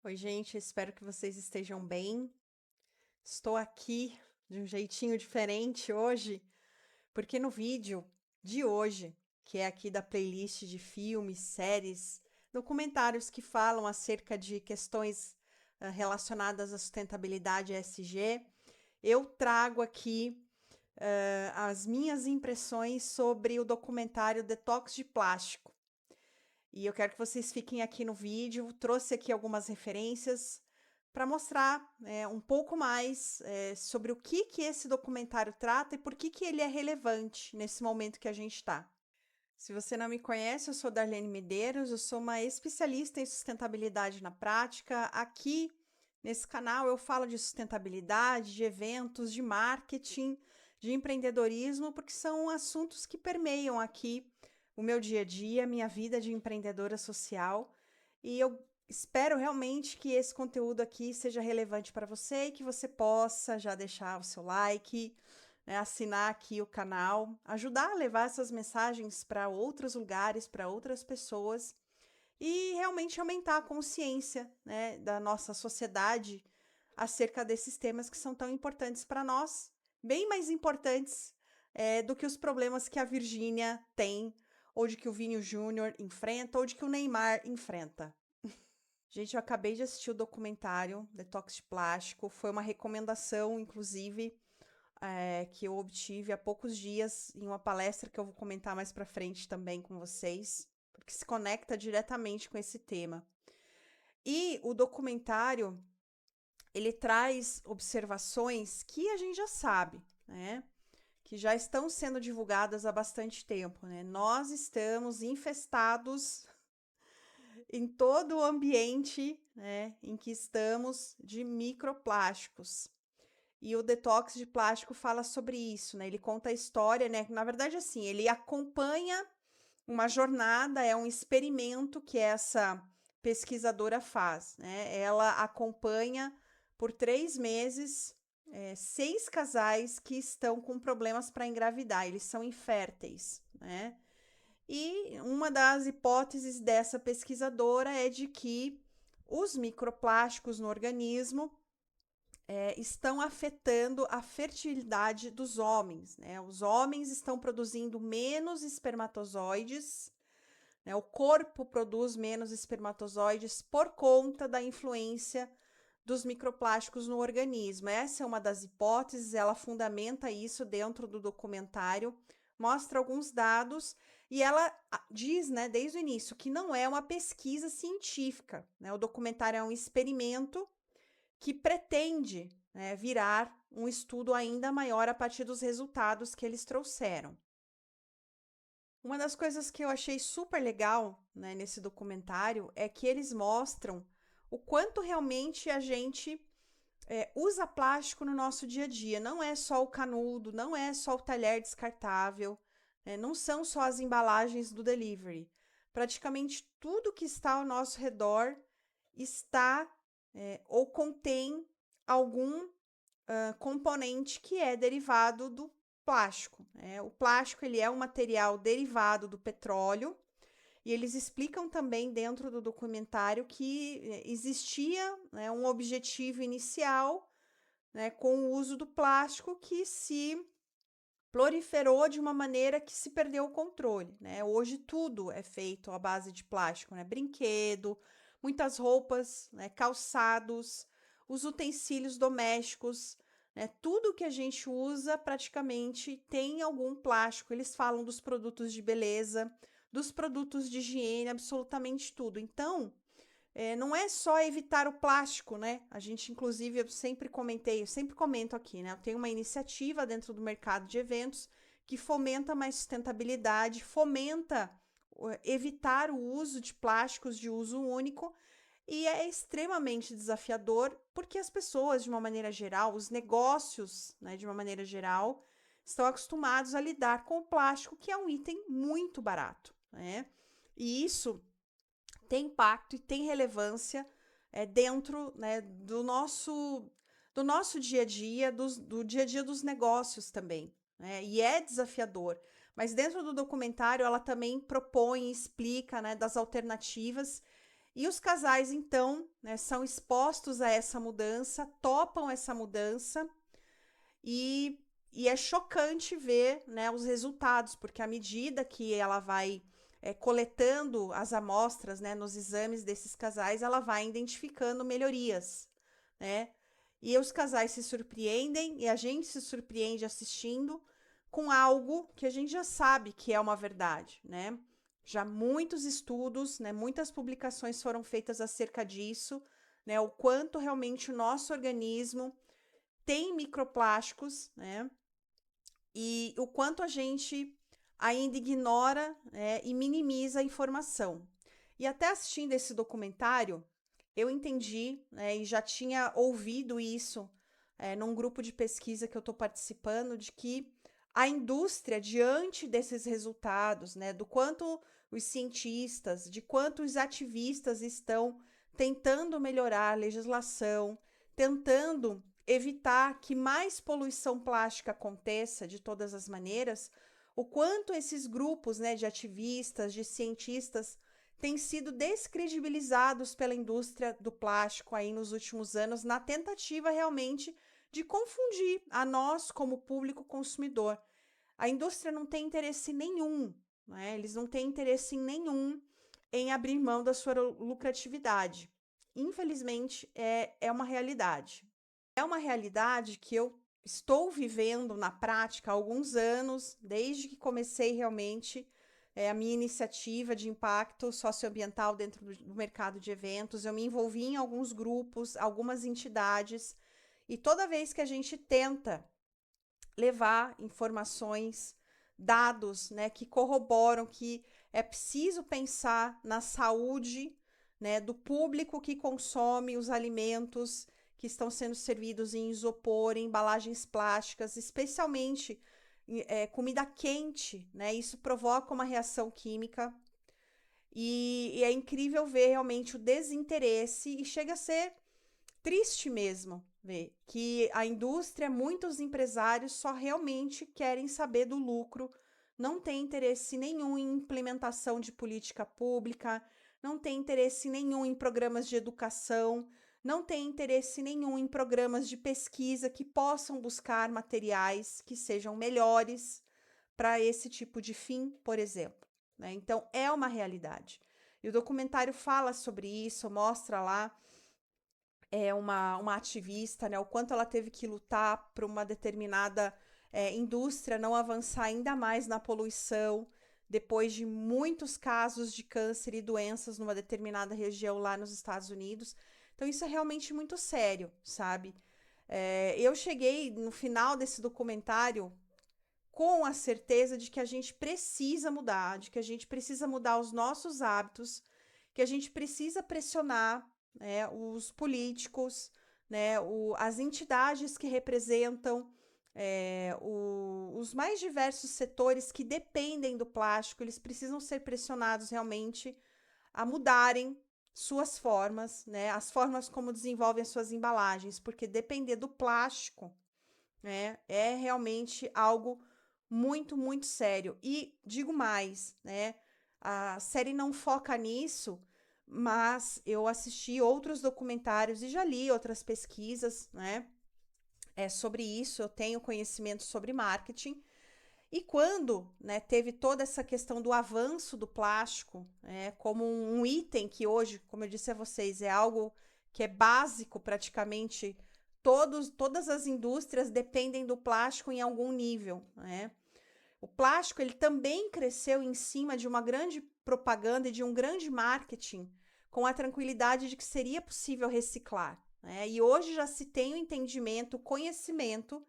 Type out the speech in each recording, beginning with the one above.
Oi, gente, espero que vocês estejam bem. Estou aqui de um jeitinho diferente hoje, porque no vídeo de hoje, que é aqui da playlist de filmes, séries, documentários que falam acerca de questões relacionadas à sustentabilidade ESG, eu trago aqui as minhas impressões sobre o documentário Detox de Plástico. E eu quero que vocês fiquem aqui no vídeo. Trouxe aqui algumas referências para mostrar um pouco mais sobre o que esse documentário trata e por que ele é relevante nesse momento que a gente está. Se você não me conhece, eu sou Darlene Medeiros, eu sou uma especialista em sustentabilidade na prática. Aqui nesse canal eu falo de sustentabilidade, de eventos, de marketing, de empreendedorismo, porque são assuntos que permeiam aqui o meu dia a dia, minha vida de empreendedora social. E eu espero realmente que esse conteúdo aqui seja relevante para você e que você possa já deixar o seu like, né, assinar aqui o canal, ajudar a levar essas mensagens para outros lugares, para outras pessoas e realmente aumentar a consciência, né, da nossa sociedade acerca desses temas que são tão importantes para nós, bem mais importantes do que os problemas que a Virgínia tem, ou de que o Vinho Júnior enfrenta, ou de que o Neymar enfrenta. Gente, eu acabei de assistir o documentário Detox de Plástico, foi uma recomendação, inclusive, que eu obtive há poucos dias em uma palestra que eu vou comentar mais para frente também com vocês, porque se conecta diretamente com esse tema. E o documentário, ele traz observações que a gente já sabe, né? Que já estão sendo divulgadas há bastante tempo, né? Nós estamos infestados em todo o ambiente, né, em que estamos de microplásticos. E o detox de plástico fala sobre isso, né? Ele conta a história, né? Na verdade, assim, ele acompanha uma jornada, é um experimento que essa pesquisadora faz, né? Ela acompanha por 3 meses 6 casais que estão com problemas para engravidar, eles são inférteis, né? E uma das hipóteses dessa pesquisadora é de que os microplásticos no organismo estão afetando a fertilidade dos homens, né? Os homens estão produzindo menos espermatozoides, né? O corpo produz menos espermatozoides por conta da influência dos microplásticos no organismo. Essa é uma das hipóteses, ela fundamenta isso dentro do documentário, mostra alguns dados e ela diz, né, desde o início, que não é uma pesquisa científica, né? O documentário é um experimento que pretende, né, virar um estudo ainda maior a partir dos resultados que eles trouxeram. Uma das coisas que eu achei super legal, né, nesse documentário é que eles mostram o quanto realmente a gente usa plástico no nosso dia a dia. Não é só o canudo, não é só o talher descartável, né, não são só as embalagens do delivery. Praticamente tudo que está ao nosso redor está ou contém algum componente que é derivado do plástico, né? O plástico ele é um material derivado do petróleo e eles explicam também dentro do documentário que existia, né, um objetivo inicial, né, com o uso do plástico que se proliferou de uma maneira que se perdeu o controle, né? Hoje tudo é feito à base de plástico, né? Brinquedo, muitas roupas, né? Calçados, os utensílios domésticos, né? Tudo que a gente usa praticamente tem algum plástico. Eles falam dos produtos de beleza, dos produtos de higiene, absolutamente tudo. Então, não é só evitar o plástico, né? A gente, inclusive, eu sempre comento aqui, né? Eu tenho uma iniciativa dentro do mercado de eventos que fomenta mais sustentabilidade, fomenta evitar o uso de plásticos de uso único e é extremamente desafiador porque as pessoas, de uma maneira geral, os negócios, né, de uma maneira geral, estão acostumados a lidar com o plástico, que é um item muito barato, né? E isso tem impacto e tem relevância dentro, né, do nosso dia a dia, do dia a dia dos negócios também, né? E é desafiador. Mas dentro do documentário ela também propõe e explica, né, das alternativas E os casais, então, né, são expostos a essa mudança, topam essa mudança e é chocante ver, né, os resultados, porque à medida que ela vai coletando as amostras, né, nos exames desses casais, ela vai identificando melhorias, né? E os casais se surpreendem e a gente se surpreende assistindo com algo que a gente já sabe que é uma verdade, né? Já muitos estudos, né, muitas publicações foram feitas acerca disso, né? O quanto realmente o nosso organismo tem microplásticos, né? E o quanto a gente ainda ignora, né, e minimiza a informação. E até assistindo esse documentário, eu entendi, né, e já tinha ouvido isso num grupo de pesquisa que eu estou participando, de que a indústria, diante desses resultados, né, do quanto os cientistas, de quanto os ativistas estão tentando melhorar a legislação, tentando evitar que mais poluição plástica aconteça de todas as maneiras, o quanto esses grupos, né, de ativistas, de cientistas, têm sido descredibilizados pela indústria do plástico aí nos últimos anos, na tentativa realmente de confundir a nós como público consumidor. A indústria não tem interesse nenhum, né? Eles não têm interesse nenhum em abrir mão da sua lucratividade. Infelizmente, é uma realidade. É uma realidade que eu estou vivendo na prática há alguns anos, desde que comecei realmente a minha iniciativa de impacto socioambiental dentro do mercado de eventos. Eu me envolvi em alguns grupos, algumas entidades, e toda vez que a gente tenta levar informações, dados, né, que corroboram que é preciso pensar na saúde, né, do público que consome os alimentos que estão sendo servidos em isopor, em embalagens plásticas, especialmente comida quente, né? Isso provoca uma reação química e é incrível ver realmente o desinteresse e chega a ser triste mesmo ver que a indústria, muitos empresários só realmente querem saber do lucro, não tem interesse nenhum em implementação de política pública, não tem interesse nenhum em programas de educação, não tem interesse nenhum em programas de pesquisa que possam buscar materiais que sejam melhores para esse tipo de fim, por exemplo, né? Então, é uma realidade. E o documentário fala sobre isso, mostra lá uma ativista, né, o quanto ela teve que lutar para uma determinada indústria não avançar ainda mais na poluição, depois de muitos casos de câncer e doenças numa determinada região lá nos Estados Unidos. Então, isso é realmente muito sério, sabe? Eu cheguei no final desse documentário com a certeza de que a gente precisa mudar, de que a gente precisa mudar os nossos hábitos, que a gente precisa pressionar, né, os políticos, né, as entidades que representam os mais diversos setores que dependem do plástico, eles precisam ser pressionados realmente a mudarem suas formas, né, as formas como desenvolvem as suas embalagens, porque depender do plástico, né, é realmente algo muito, muito sério. E digo mais, né? A série não foca nisso, mas eu assisti outros documentários e já li outras pesquisas, né? Sobre isso, eu tenho conhecimento sobre marketing. E quando, né, teve toda essa questão do avanço do plástico, né, como um item que hoje, como eu disse a vocês, é algo que é básico praticamente, todas as indústrias dependem do plástico em algum nível, né? O plástico ele também cresceu em cima de uma grande propaganda e de um grande marketing, com a tranquilidade de que seria possível reciclar, né? E hoje já se tem o entendimento, o conhecimento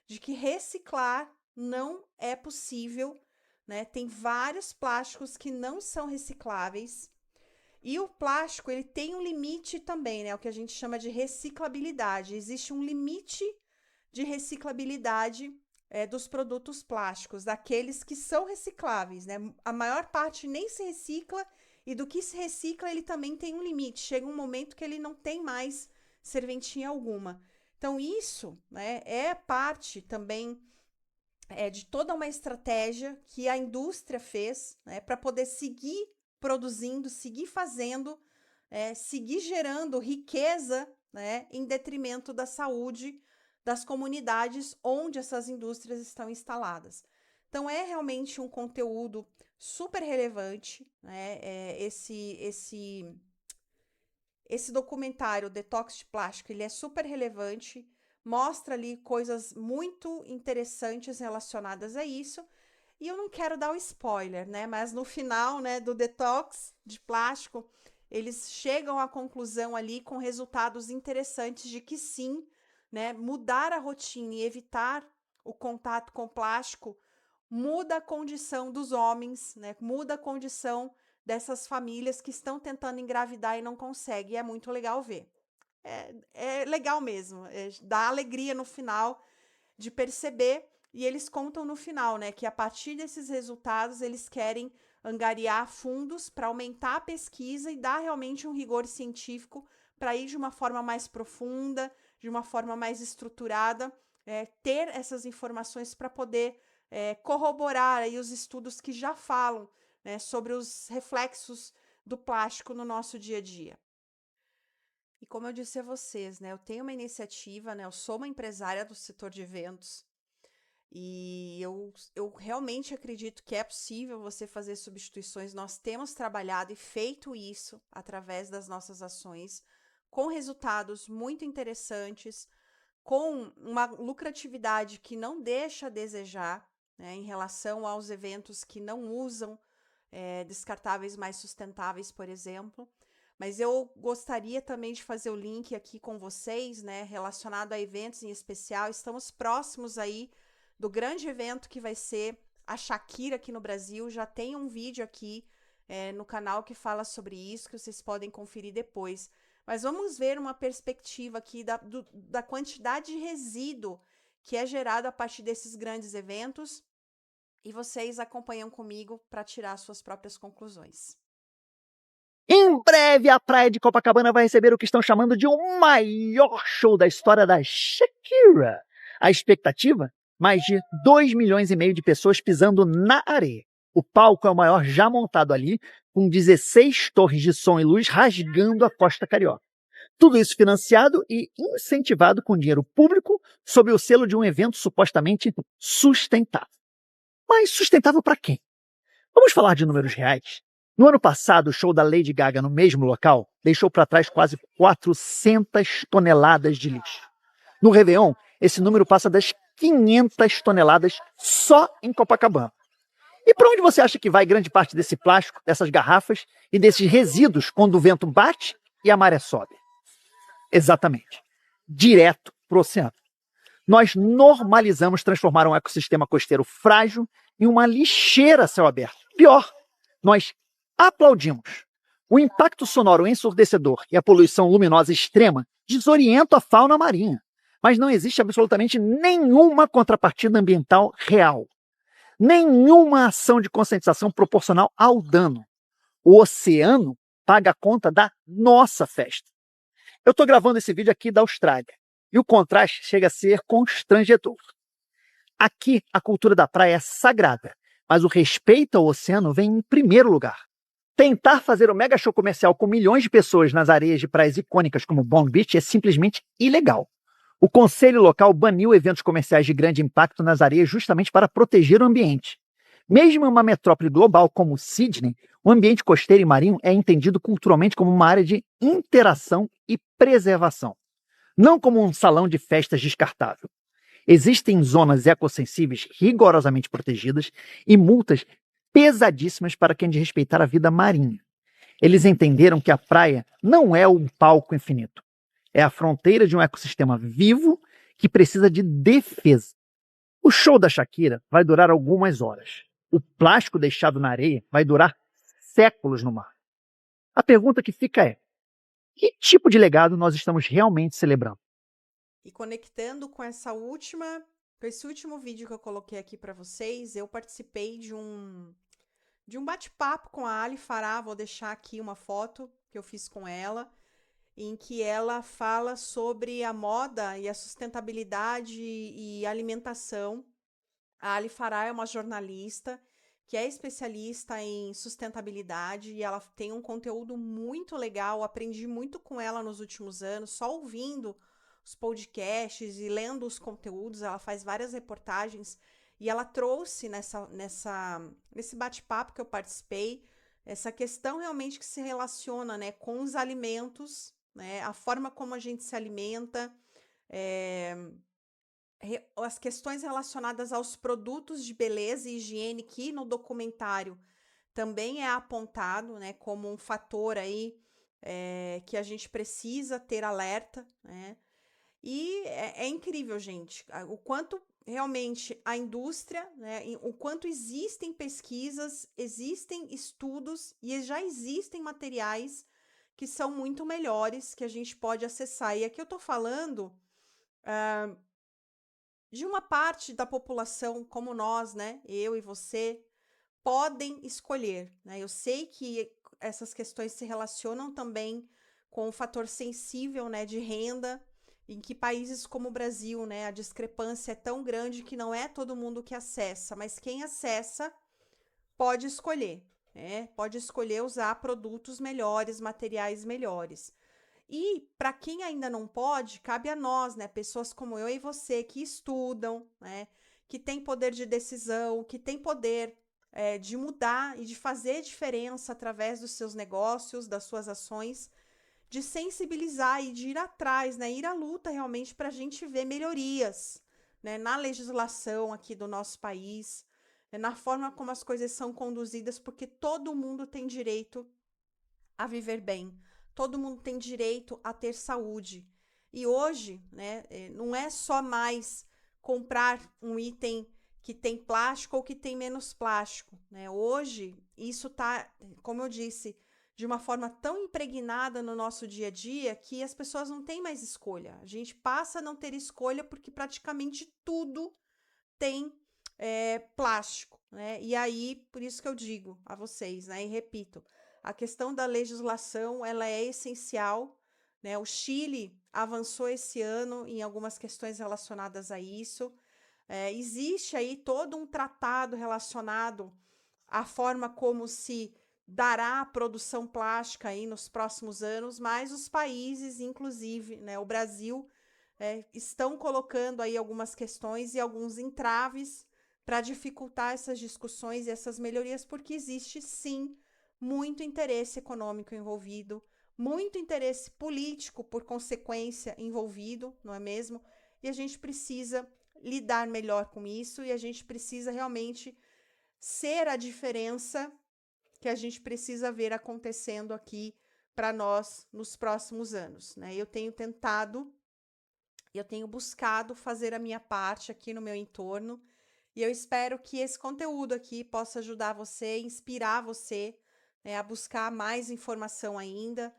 de que reciclar não é possível, né? Tem vários plásticos que não são recicláveis. E o plástico, ele tem um limite também, né? O que a gente chama de reciclabilidade. Existe um limite de reciclabilidade dos produtos plásticos, daqueles que são recicláveis, né? A maior parte nem se recicla e do que se recicla ele também tem um limite. Chega um momento que ele não tem mais serventia alguma. Então isso, né, é parte também de toda uma estratégia que a indústria fez, né, para poder seguir produzindo, seguir fazendo seguir gerando riqueza, né, em detrimento da saúde das comunidades onde essas indústrias estão instaladas. Então, é realmente um conteúdo super relevante, né? Esse documentário, Detox de Plástico, ele é super relevante, mostra ali coisas muito interessantes relacionadas a isso. E eu não quero dar o spoiler, né? Mas no final, né, do Detox de Plástico, eles chegam à conclusão ali com resultados interessantes de que sim, né, mudar a rotina e evitar o contato com plástico muda a condição dos homens, né? Muda a condição dessas famílias que estão tentando engravidar e não conseguem. E é muito legal ver. É legal mesmo, dá alegria no final de perceber. E eles contam no final, né, que a partir desses resultados eles querem angariar fundos para aumentar a pesquisa e dar realmente um rigor científico para ir de uma forma mais profunda, de uma forma mais estruturada, ter essas informações para poder corroborar aí os estudos que já falam, né, sobre os reflexos do plástico no nosso dia a dia. E como eu disse a vocês, né, eu tenho uma iniciativa, né, eu sou uma empresária do setor de eventos e eu realmente acredito que é possível você fazer substituições. Nós temos trabalhado e feito isso através das nossas ações, com resultados muito interessantes, com uma lucratividade que não deixa a desejar, né, em relação aos eventos que não usam descartáveis mais sustentáveis, por exemplo. Mas eu gostaria também de fazer o link aqui com vocês, né, relacionado a eventos em especial. Estamos próximos aí do grande evento que vai ser a Shakira aqui no Brasil. Já tem um vídeo aqui no canal que fala sobre isso, que vocês podem conferir depois. Mas vamos ver uma perspectiva aqui da quantidade de resíduo que é gerado a partir desses grandes eventos. E vocês acompanham comigo para tirar suas próprias conclusões. Em breve, a praia de Copacabana vai receber o que estão chamando de o maior show da história da Shakira. A expectativa? Mais de 2,5 milhões de pessoas pisando na areia. O palco é o maior já montado ali, com 16 torres de som e luz rasgando a costa carioca. Tudo isso financiado e incentivado com dinheiro público sob o selo de um evento supostamente sustentável. Mas sustentável para quem? Vamos falar de números reais? No ano passado, o show da Lady Gaga no mesmo local deixou para trás quase 400 toneladas de lixo. No Réveillon, esse número passa das 500 toneladas só em Copacabana. E para onde você acha que vai grande parte desse plástico, dessas garrafas e desses resíduos quando o vento bate e a maré sobe? Exatamente. Direto para o oceano. Nós normalizamos transformar um ecossistema costeiro frágil em uma lixeira a céu aberto. Pior, nós aplaudimos. O impacto sonoro ensurdecedor e a poluição luminosa extrema desorientam a fauna marinha, mas não existe absolutamente nenhuma contrapartida ambiental real. Nenhuma ação de conscientização proporcional ao dano. O oceano paga a conta da nossa festa. Eu estou gravando esse vídeo aqui da Austrália e o contraste chega a ser constrangedor. Aqui, a cultura da praia é sagrada, mas o respeito ao oceano vem em primeiro lugar. Tentar fazer o mega show comercial com milhões de pessoas nas areias de praias icônicas como Bondi Beach é simplesmente ilegal. O conselho local baniu eventos comerciais de grande impacto nas areias justamente para proteger o ambiente. Mesmo em uma metrópole global como Sydney, o ambiente costeiro e marinho é entendido culturalmente como uma área de interação e preservação, não como um salão de festas descartável. Existem zonas ecossensíveis rigorosamente protegidas e multas pesadíssimas para quem desrespeitar a vida marinha. Eles entenderam que a praia não é um palco infinito. É a fronteira de um ecossistema vivo que precisa de defesa. O show da Shakira vai durar algumas horas. O plástico deixado na areia vai durar séculos no mar. A pergunta que fica é: que tipo de legado nós estamos realmente celebrando? E conectando com esse último vídeo que eu coloquei aqui para vocês, eu participei de um bate-papo com a Ali Farah. Vou deixar aqui uma foto que eu fiz com ela, em que ela fala sobre a moda e a sustentabilidade e alimentação. A Ali Farah é uma jornalista que é especialista em sustentabilidade e ela tem um conteúdo muito legal. Aprendi muito com ela nos últimos anos, só ouvindo os podcasts e lendo os conteúdos. Ela faz várias reportagens e ela trouxe nesse bate-papo que eu participei essa questão realmente que se relaciona, né, com os alimentos, né, a forma como a gente se alimenta, as questões relacionadas aos produtos de beleza e higiene, que no documentário também é apontado, né, como um fator aí que a gente precisa ter alerta, né? E é incrível, gente, o quanto realmente a indústria, né, o quanto existem pesquisas, existem estudos e já existem materiais que são muito melhores que a gente pode acessar. E aqui eu tô falando de uma parte da população como nós, né, eu e você, podem escolher, né? Eu sei que essas questões se relacionam também com o fator sensível, né, de renda, em que países como o Brasil, né, a discrepância é tão grande que não é todo mundo que acessa, mas quem acessa pode escolher, né? Pode escolher usar produtos melhores, materiais melhores. E para quem ainda não pode, cabe a nós, né, pessoas como eu e você que estudam, né, que têm poder de decisão, que têm poder de mudar e de fazer diferença através dos seus negócios, das suas ações, de sensibilizar e de ir atrás, né, ir à luta realmente para a gente ver melhorias, né, na legislação aqui do nosso país, né, na forma como as coisas são conduzidas, porque todo mundo tem direito a viver bem. Todo mundo tem direito a ter saúde. E hoje, né, não é só mais comprar um item que tem plástico ou que tem menos plástico, né? Hoje, isso tá, como eu disse, de uma forma tão impregnada no nosso dia a dia que as pessoas não têm mais escolha. A gente passa a não ter escolha porque praticamente tudo tem plástico, né? E aí, por isso que eu digo a vocês, né, e repito, a questão da legislação, ela é essencial, né? O Chile avançou esse ano em algumas questões relacionadas a isso. Existe aí todo um tratado relacionado à forma como se dará a produção plástica aí nos próximos anos, mas os países, inclusive, né, o Brasil, estão colocando aí algumas questões e alguns entraves para dificultar essas discussões e essas melhorias, porque existe sim muito interesse econômico envolvido, muito interesse político, por consequência, envolvido, não é mesmo? E a gente precisa lidar melhor com isso e a gente precisa realmente ser a diferença que a gente precisa ver acontecendo aqui para nós nos próximos anos, né? Eu tenho tentado, eu tenho buscado fazer a minha parte aqui no meu entorno e eu espero que esse conteúdo aqui possa ajudar você, inspirar você, né, a buscar mais informação ainda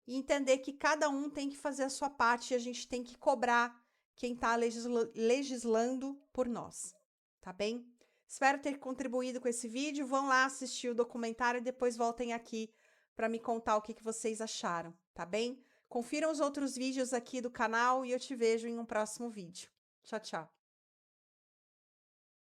e entender que cada um tem que fazer a sua parte e a gente tem que cobrar quem está legislando por nós, tá bem? Espero ter contribuído com esse vídeo. Vão lá assistir o documentário e depois voltem aqui para me contar o que vocês acharam, tá bem? Confiram os outros vídeos aqui do canal e eu te vejo em um próximo vídeo. Tchau, tchau!